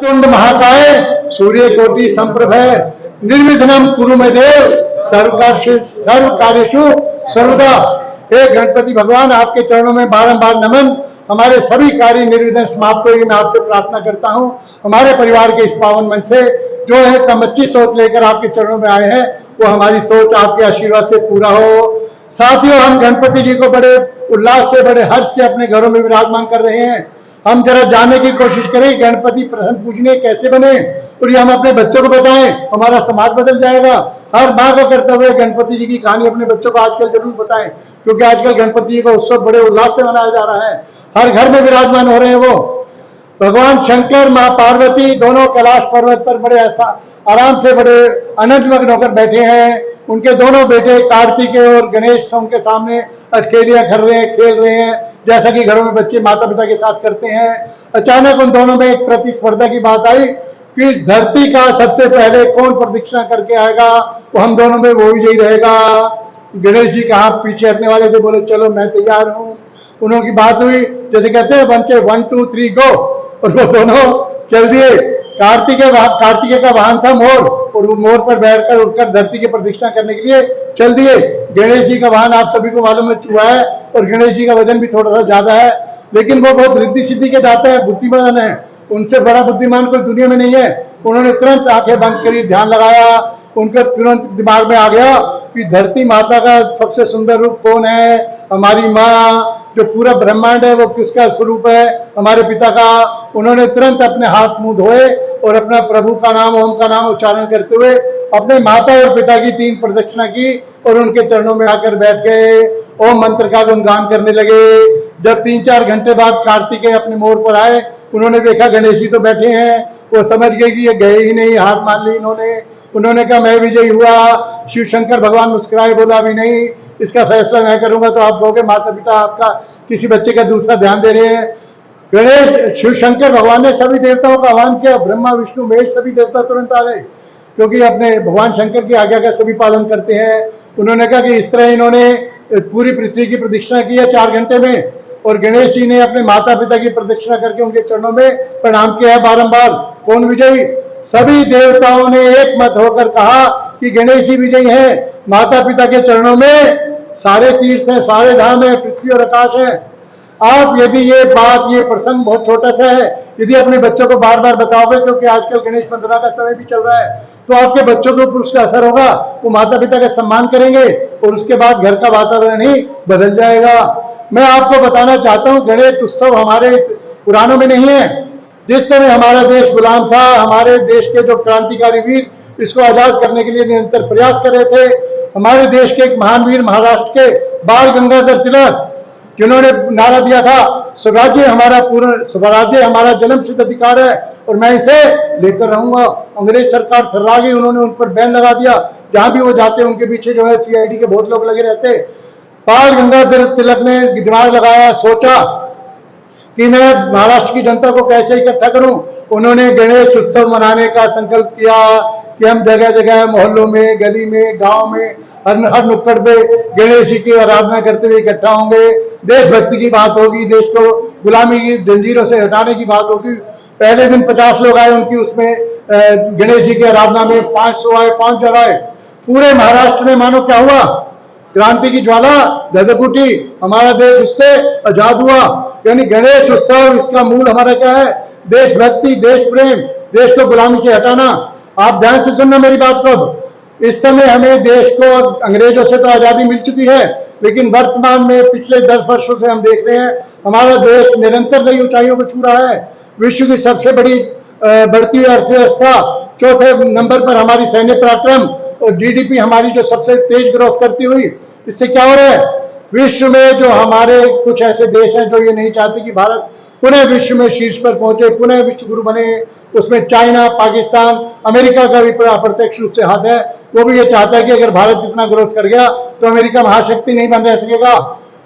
तुंड महाकाय सूर्यकोटि संप्रभ निर्विघ्नं कुरु मे देव सर्व कार्येषु सर्वदा। हे गणपति भगवान, आपके चरणों में बारंबार नमन। हमारे सभी कार्य निर्विघ्न समाप्त हो, मैं आपसे प्रार्थना करता हूं। हमारे परिवार के इस पावन मन से जो है कम अच्छी सोच लेकर आपके चरणों में आए हैं, वो हमारी सोच आपके आशीर्वाद से पूरा हो। साथियों, हम गणपति जी को बड़े उल्लास से, बड़े हर्ष से अपने घरों में विराजमान कर रहे हैं। हम जरा जानने की कोशिश करें गणपति प्रसन्न पूजनीय कैसे बने, और ये हम अपने बच्चों को बताएं, हमारा समाज बदल जाएगा। हर माँ का कर्तव्य है गणपति जी की कहानी अपने बच्चों को आजकल जरूर बताएं, क्योंकि आजकल गणपति जी का उत्सव बड़े उल्लास से मनाया जा रहा है। हर घर में विराजमान हो रहे हैं वो भगवान शंकर, माँ पार्वती दोनों कैलाश पर्वत पर बड़े आराम से, बड़े आनंद मग्न होकर बैठे हैं। उनके दोनों बेटे कार्तिक और गणेश उनके सामने अटखेलियां खेल रहे हैं, जैसा कि घरों में बच्चे माता पिता के साथ करते हैं। अचानक उन दोनों में एक प्रतिस्पर्धा की बात आई कि इस धरती का सबसे पहले कौन प्रदक्षिणा करके आएगा, वो हम दोनों में वो विजयी रहेगा। गणेश जी का हाथ पीछे हटने वाले थे, बोले चलो मैं तैयार हूँ। उन्हों की बात हुई, जैसे कहते हैं बच्चे 1 2 3 गो, और वो दोनों चल दिए। कार्तिकेय का वाहन था मोर, और वो मोर पर बैठकर उड़कर धरती की प्रदक्षिणा करने के लिए चल दिए। गणेश जी का वाहन आप सभी को मालूम है चूहा है, और गणेश जी का वजन भी थोड़ा सा ज्यादा है, लेकिन वो बहुत रिद्धि सिद्धि के दाता है, बुद्धिमान है। उनसे बड़ा बुद्धिमान कोई दुनिया में नहीं है। उन्होंने तुरंत आंखें बंद करी, ध्यान लगाया। उनके तुरंत दिमाग में आ गया कि धरती माता का सबसे सुंदर रूप कौन है, हमारी माँ। जो पूरा ब्रह्मांड है वो किसका स्वरूप है, हमारे पिता का। उन्होंने तुरंत अपने हाथ मुंह धोए और अपना प्रभु का नाम, ओम का नाम उच्चारण करते हुए अपने माता और पिता की 3 प्रदक्षिणा की, और उनके चरणों में आकर बैठ गए। ओम मंत्र का गुणगान करने लगे। जब 3-4 घंटे बाद कार्तिकेय अपने मोर पर आए, उन्होंने देखा गणेश जी तो बैठे हैं। वो समझ गए कि ये गए ही नहीं, हाथ मान ली इन्होंने। उन्होंने कहा मैं विजयी हुआ। शिव शंकर भगवान मुस्कुराए, बोला अभी नहीं, इसका फैसला मैं करूंगा तो आप कहोगे माता पिता आपका किसी बच्चे का दूसरा ध्यान दे रहे हैं। गणेश शिव शंकर भगवान ने सभी देवताओं का आह्वान किया। ब्रह्मा विष्णु महेश सभी देवता तुरंत आ गए, क्योंकि अपने भगवान शंकर की आज्ञा का सभी पालन करते हैं। उन्होंने कहा कि इस तरह इन्होंने पूरी पृथ्वी की प्रदक्षिणा की है 4 घंटे में, और गणेश जी ने अपने माता पिता की प्रदक्षिणा करके उनके चरणों में प्रणाम किया है बारंबार। कौन विजयी? सभी देवताओं ने एक मत होकर कहा कि गणेश जी विजयी हैं। माता पिता के चरणों में सारे तीर्थ हैं, सारे धाम है, पृथ्वी और आकाश है। आप यदि ये बात, ये प्रसंग बहुत छोटा सा है, यदि अपने बच्चों को बार बार बताओगे, क्योंकि आजकल गणेश वंदना का समय भी चल रहा है, तो आपके बच्चों के ऊपर उसका असर होगा। वो माता पिता का सम्मान करेंगे, और उसके बाद घर का वातावरण ही बदल जाएगा। मैं आपको बताना चाहता हूँ, गणेश उत्सव हमारे पुराणों में नहीं है। जिस समय हमारा देश गुलाम था, हमारे देश के जो क्रांतिकारी वीर इसको आजाद करने के लिए निरंतर प्रयास कर रहे थे, हमारे देश के एक महान वीर महाराष्ट्र के बाल गंगाधर तिलक, जिन्होंने नारा दिया था स्वराज्य हमारा पूर्ण, स्वराज्य हमारा जन्म सिद्ध अधिकार है और मैं इसे लेकर रहूंगा। अंग्रेज सरकार थर्रा गई, उन्होंने उन पर बैन लगा दिया। जहां भी वो जाते उनके पीछे जो है CID के बहुत लोग लगे रहते। बाल गंगाधर तिलक ने दिमाग लगाया, सोचा कि मैं महाराष्ट्र की जनता को कैसे इकट्ठा करूं। उन्होंने गणेश उत्सव मनाने का संकल्प किया कि हम जगह जगह, मोहल्लों में, गली में, गांव में, हर नुक्कड़ पे गणेश जी की आराधना करते हुए इकट्ठा होंगे। देशभक्ति की बात होगी, देश को गुलामी की जंजीरों से हटाने की बात होगी। पहले दिन 50 लोग आए उनकी उसमें गणेश जी की आराधना में, 500 आए, 5000 आए। पूरे महाराष्ट्र में मानो क्या हुआ, क्रांति की ज्वाला धधक उठी। हमारा देश उससे आजाद हुआ। यानी गणेश उत्सव, इसका मूल हमारा क्या है? देशभक्ति, देश प्रेम, देश को गुलामी से हटाना। आप ध्यान से सुनना मेरी बात को। इस समय हमें देश को, अंग्रेजों से तो आजादी मिल चुकी है, लेकिन वर्तमान में पिछले 10 वर्षों से हम देख रहे हैं हमारा देश निरंतर नई ऊंचाइयों को छू रहा है। विश्व की सबसे बड़ी बढ़ती हुई अर्थव्यवस्था, 4थे नंबर पर हमारी सैन्य पराक्रम, और GDP हमारी जो सबसे तेज ग्रोथ करती हुई। इससे क्या हो रहा है? विश्व में जो हमारे कुछ ऐसे देश हैं जो ये नहीं चाहते कि भारत पुनः विश्व में शीर्ष पर पहुंचे, पुनः विश्व गुरु बने। उसमें चाइना, पाकिस्तान, अमेरिका का भी अप्रत्यक्ष रूप से हाथ है। वो भी ये चाहता है कि अगर भारत इतना ग्रोथ कर गया तो अमेरिका महाशक्ति नहीं बन रह सकेगा।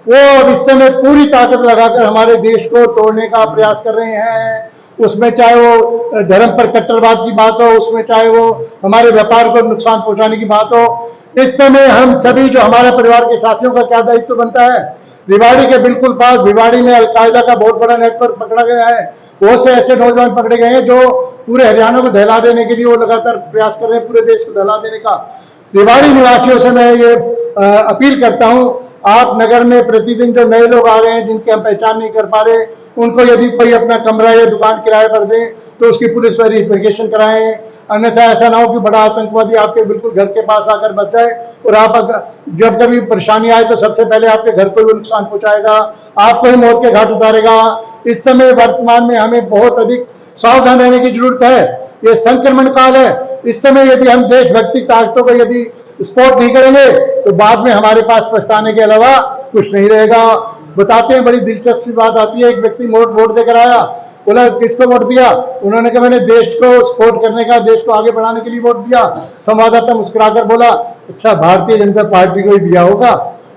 वो अब इस समय पूरी ताकत लगाकर हमारे देश को तोड़ने का प्रयास कर रहे हैं। उसमें चाहे वो धर्म पर कट्टरवाद की बात हो, उसमें चाहे वो हमारे व्यापार को नुकसान पहुंचाने की बात हो। इस समय हम सभी, जो हमारे परिवार के साथियों का क्या दायित्व बनता है? भिवाड़ी के बिल्कुल पास, भिवाड़ी में अलकायदा का बहुत बड़ा नेटवर्क पकड़ा गया है। बहुत से ऐसे नौजवान पकड़े गए हैं जो पूरे हरियाणा को दहला देने के लिए वो लगातार प्रयास कर रहे हैं, पूरे देश को दहला देने का। रेवाड़ी निवासियों से मैं ये अपील करता हूं, आप नगर में प्रतिदिन जो नए लोग आ रहे हैं जिनकी हम पहचान नहीं कर पा रहे, उनको यदि कोई अपना कमरा या दुकान किराए पर दें तो उसकी पुलिस वेरिफिकेशन कराएं, अन्यथा ऐसा ना हो कि बड़ा आतंकवादी आपके बिल्कुल घर के पास आकर बस जाए और आप जब कभी परेशानी आए तो सबसे पहले आपके घर को भी नुकसान पहुंचाएगा, आपको ही मौत के घाट उतारेगा। इस समय वर्तमान में हमें बहुत अधिक सावधान रहने की जरूरत है। ये संक्रमण काल है, इस समय यदि हम देशभक्ति ताकतों को यदि सपोर्ट नहीं करेंगे तो बाद में हमारे पास पछताने के अलावा कुछ नहीं रहेगा। बताते हैं, बड़ी दिलचस्प बात आती है, एक व्यक्ति वोट देकर आया, बोला किसको वोट दिया? उन्होंने कहा मैंने देश को सपोर्ट करने का, देश को आगे बढ़ाने के लिए वोट दिया। संवाददाता मुस्कुराकर बोला, अच्छा भारतीय जनता पार्टी को ही दिया होगा।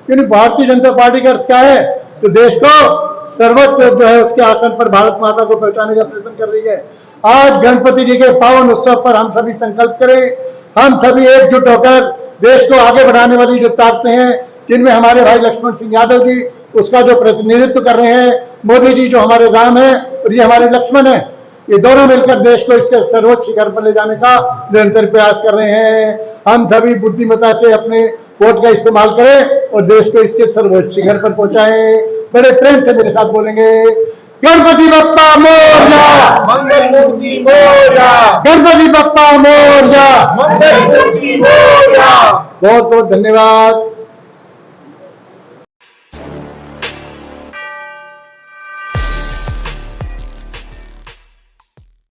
क्योंकि भारतीय जनता पार्टी का अर्थ क्या है? तो देश को सर्वोच्च जो है उसके आसन पर भारत माता को पहुंचाने का प्रयत्न कर रही है। आज गणपति जी के पावन उत्सव पर हम सभी संकल्प करें, हम सभी एकजुट होकर देश को आगे बढ़ाने वाली जो ताकतें हैं, जिनमें हमारे भाई लक्ष्मण सिंह यादव जी उसका जो प्रतिनिधित्व कर रहे हैं, मोदी जी जो हमारे राम है और ये हमारे लक्ष्मण है, ये दोनों मिलकर देश को इसके सर्वोच्च शिखर पर ले जाने का निरंतर प्रयास कर रहे हैं। हम सभी बुद्धिमत्ता से अपने वोट का इस्तेमाल करें और देश को इसके सर्वोच्च शिखर पर पहुंचाएं। बड़े प्रेम से मेरे साथ बोलेंगे, गणपति बप्पा मोरया, मंगल मूर्ति मोरया, गणपति बप्पा मोरया, मंगल मूर्ति मोरया। बहुत बहुत धन्यवाद।